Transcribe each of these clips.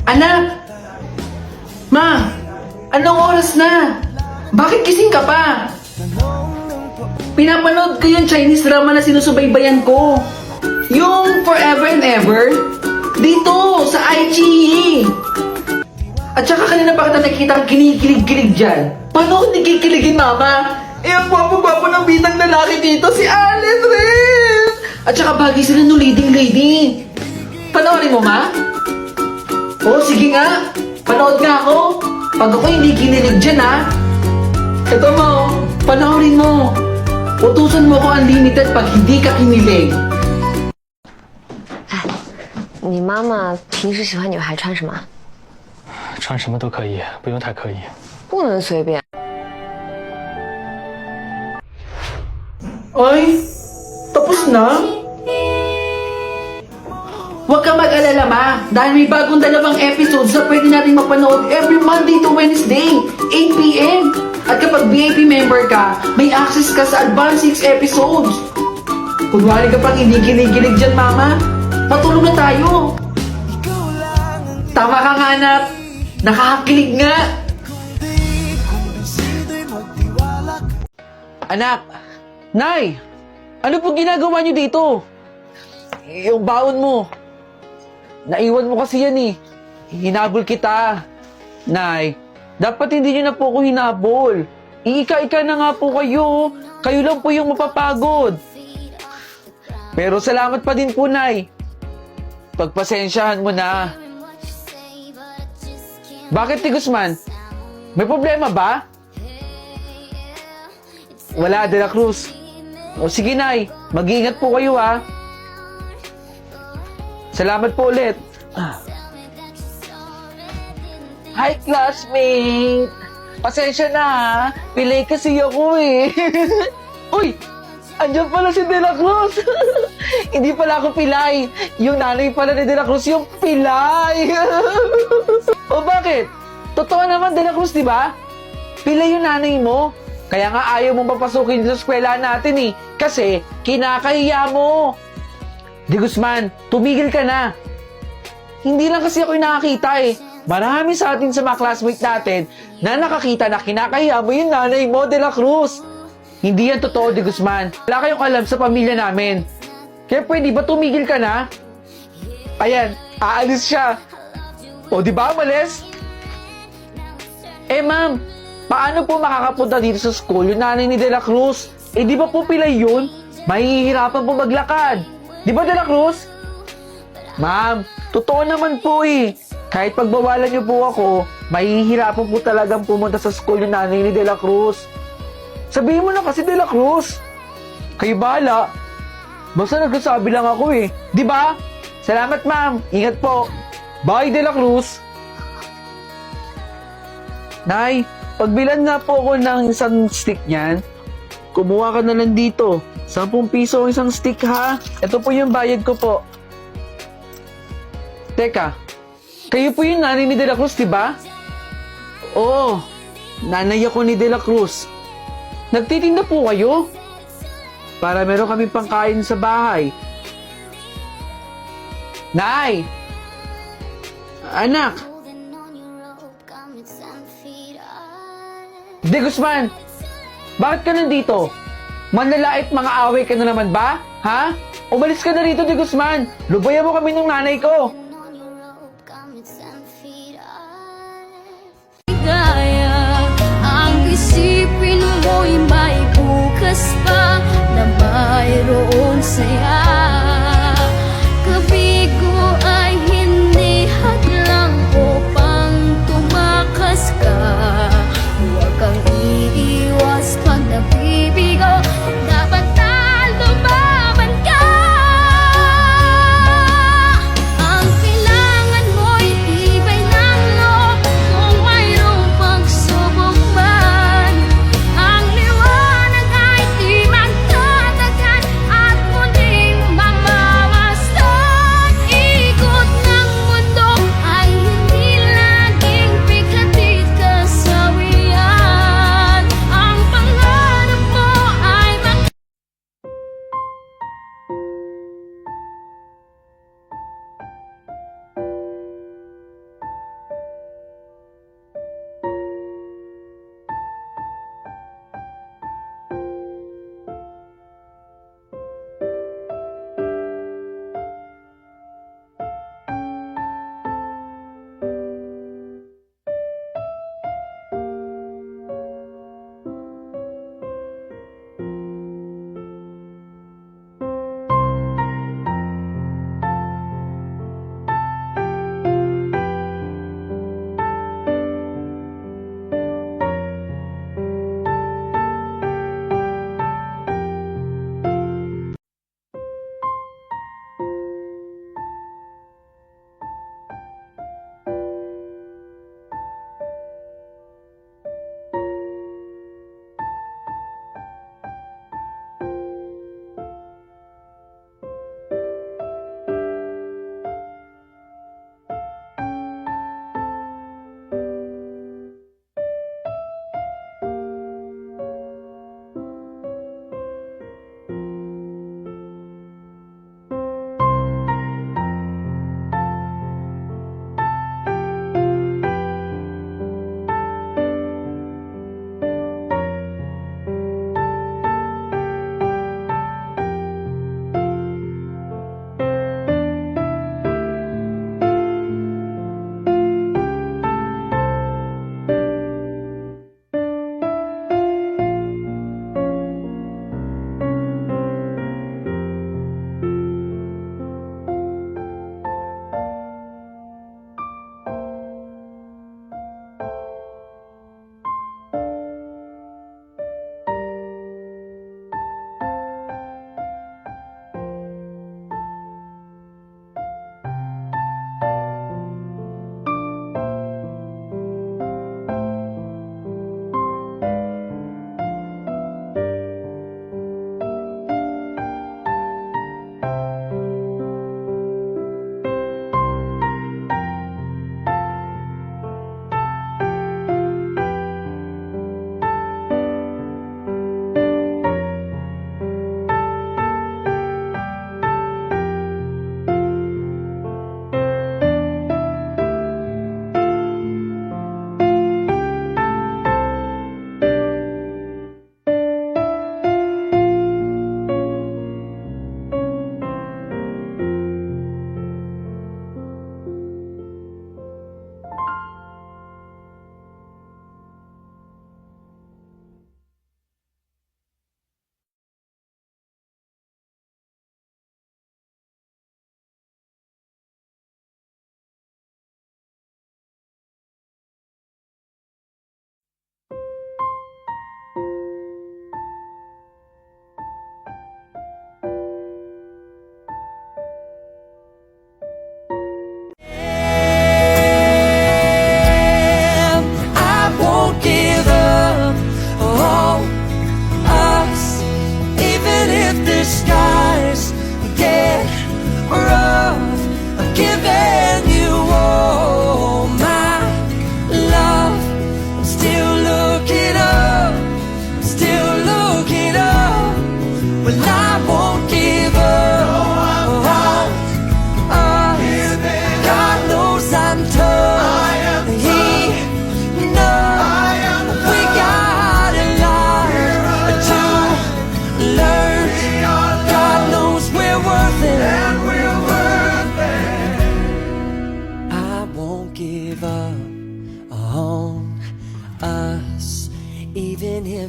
Anak! Ma! Anong oras na? Bakit gising ka pa? Pinapanood ko yung Chinese drama na sinusubaybayan ko. Yung Forever and Ever. Dito, sa iQIYI. At saka kanina pa kita nakikita kang kinikilig-kilig dyan. Paano kung nakikiligin, Mama? Eh, ang gwapo-gwapo ng bitang lalaki dito, si Allen rin! At saka bagay sila no leading lady. Panoorin mo, Ma? Oo, sige nga. Panood nga ako. Pag ako hindi kinilig dyan, ha? Ito mo, panoorin mo. Utusan mo ko unlimited pag hindi ka kinilig. 你妈妈平时喜欢女孩穿什么？穿什么都可以，不用太刻意。不能随便。 Ay, tapos na? Huwag ka mag-alala, Ma. Dahil may bagong dalawang episodes na pwede natin mapanood every Monday to Wednesday, 8 p.m. At kapag VIP member ka, may access ka sa advanced 6 episodes. Kunwari ka pang hindi kinikilig dyan, Mama. Matulog na tayo. Tama ka nga, anak. Nakakakilig nga. Anak, Nay, ano po ginagawa niyo dito? Yung baon mo. Naiwan mo kasi yan eh. Hinabol kita. Nay, dapat hindi niyo na po ako hinabol. Iika-ika na nga po kayo. Kayo lang po yung mapapagod. Pero salamat pa din po, Nay. Pagpasensyahan mo na. Bakit, Ti Guzman? May problema ba? Wala, De La Cruz. O sige, Nay. Mag-iingat po kayo, ha. Salamat po ulit. Hi, classmate. Pasensya na, ha. Pilay kasi ako, eh. Uy! Andiyan pala si De La Cruz. Hindi pala ako pilay. Yung nanay pala ni De La Cruz yung pilay. O bakit? Totoo naman, De La Cruz, di ba? Pilay yung nanay mo. Kaya nga ayaw mong papasukin sa eskwela natin eh. Kasi kinakahiya mo. Di Guzman, tumigil ka na. Hindi lang kasi ako yung nakakita eh. Marami sa atin sa mga classmate natin na nakakita na kinakahiya mo yung nanay mo, De La Cruz. Hindi yan totoo, Di Guzman. Wala kayong alam sa pamilya namin. Kaya pwede ba tumigil ka na? Ayan, aalis siya. O di ba, malis? Eh ma'am, paano po makakapunta dito sa school yung nanay ni De La Cruz? Eh di ba po pilay yun? Mahihirapan po maglakad. Di ba, De La Cruz? Ma'am, totoo naman po eh. Kahit pagbawalan niyo po ako, mahihirapan po talagang pumunta sa school yung nanay ni De La Cruz. Sabihin mo na kasi, De La Cruz. Kayo bahala. Basta nagsasabi lang ako eh. Di ba? Salamat, ma'am. Ingat po. Bye, De La Cruz. Nay, pagbilan nga po ako ng isang stick niyan. Kumuha ka na lang dito. 10 piso ang isang stick, ha? Ito po yung bayad ko po. Teka, kayo po yung nanay ni De La Cruz, di ba? Oo, nanay ako ni De La Cruz. Nagtitinda po kayo? Para meron kami pangkain sa bahay. Nay! Anak! De Guzman! Bakit ka nandito? Manlalait mga away ka na naman ba? Ha? Umalis ka na rito, De Guzman! Lubayan mo kami ng nanay ko! Ang isipin mo'y may bukas pa na mayroong saya. Kabigo ay hindi hadlang upang tumakas ka. Huwag kang iiwas pag nabibigo. Dapat na lumaban ka. Ang kailangan mo'y tibay ng loob. Kung mayroong pagsubok man, ang liwanag ay di magtatagan at muling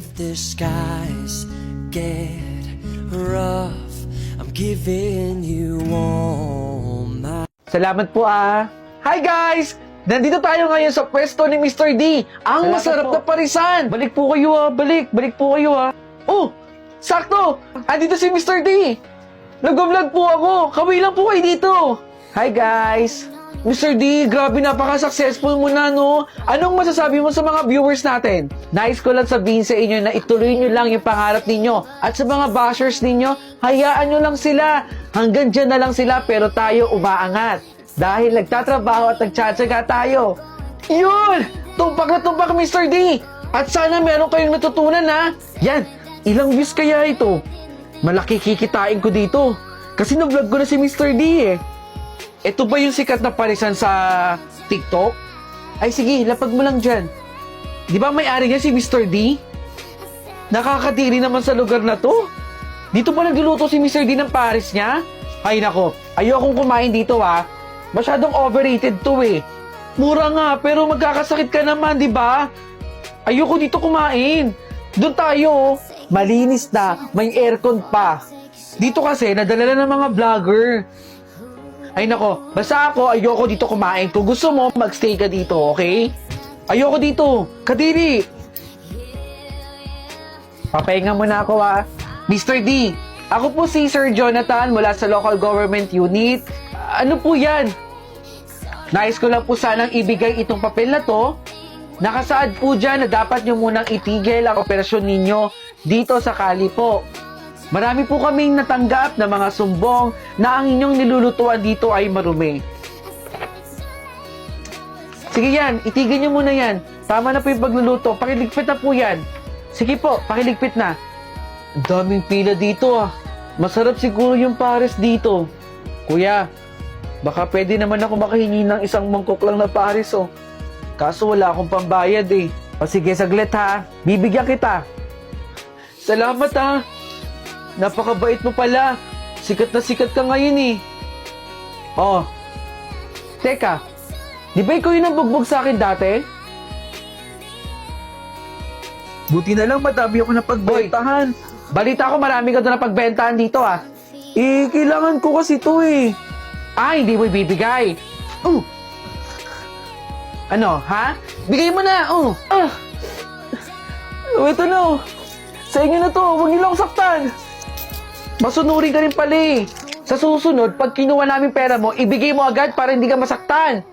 if the skies get rough, I'm giving you all my. Salamat po ah. Hi guys! Nandito tayo ngayon sa pwesto ni Mr. D. Ang Salamat masarap po. na parisan. Balik po kayo ah. Balik po kayo ah. Oh! Sakto! Andito si Mr. D. Nag-vlog po ako. Kaway lang po kayo dito. Hi guys! Mr. D, grabe napaka-successful mo na, no? Anong masasabi mo sa mga viewers natin? Nice ko lang sabihin sa inyo na ituloy nyo lang yung pangarap ninyo. At sa mga bashers ninyo, hayaan nyo lang sila. Hanggang dyan na lang sila pero tayo umaangat. Dahil nagtatrabaho at nagtsatsaga tayo. Yun! Tumpak na tumpak, Mr. D! At sana meron kayong natutunan, ha? Yan! Ilang views kaya ito? Malaki kikitain ko dito. Kasi na-vlog ko na si Mr. D, eh. Ito ba yung sikat na parisan sa TikTok? Ay sige, lapag mo lang dyan. Di ba may-ari niya si Mr. D? Nakakadiri naman sa lugar na to. Dito ba nagluluto si Mr. D ng pares niya? Ay nako, ayokong kumain dito ha. Masyadong overrated to eh. Mura nga, pero magkakasakit ka naman, di ba? Ayoko dito kumain. Doon tayo, malinis na, may aircon pa. Dito kasi, nadala na ng mga vlogger. Ay nako, basta ako ayoko dito kumain. Kung gusto mo, magstay ka dito, okay? Ayoko dito. Kadiri. Papahinga muna ako ha. Mr. D, ako po si Sir Jonathan mula sa Local Government Unit. Ano po yan? Nais ko lang po sanang ibigay itong papel na to. Nakasaad po dyan na dapat nyo munang itigil ang operasyon ninyo dito sa Kali po. Marami po kaming natanggap na mga sumbong na ang inyong nilulutuan dito ay marumi. Sige yan, itigil nyo muna yan. Tama na po yung pagluluto. Pakiligpit na po yan. Sige po, pakiligpit na. Ang daming pila dito ah. Masarap siguro yung pares dito. Kuya, baka pwede naman ako makahingi ng isang mangkok lang na pares oh. Kaso wala akong pambayad eh. O sige, saglit ha. Bibigyan kita. Salamat ha. Napakabait mo pala. Sikat na sikat ka ngayon eh. Oh. Teka. Di ba ikaw yung nabugbog sa akin dati? Buti na lang madami ako napagbentahan. Balita ko marami ka doon napagbentahan dito ah. Eh, kailangan ko kasi ito eh. Ay, hindi mo ibibigay. Ano, ha? Bigay mo na, ito na. Sa inyo na to, huwag niyo lang saktan. Masunurin ka rin pala eh. Sa susunod, pag kinuha namin pera mo, ibigay mo agad para hindi ka masaktan.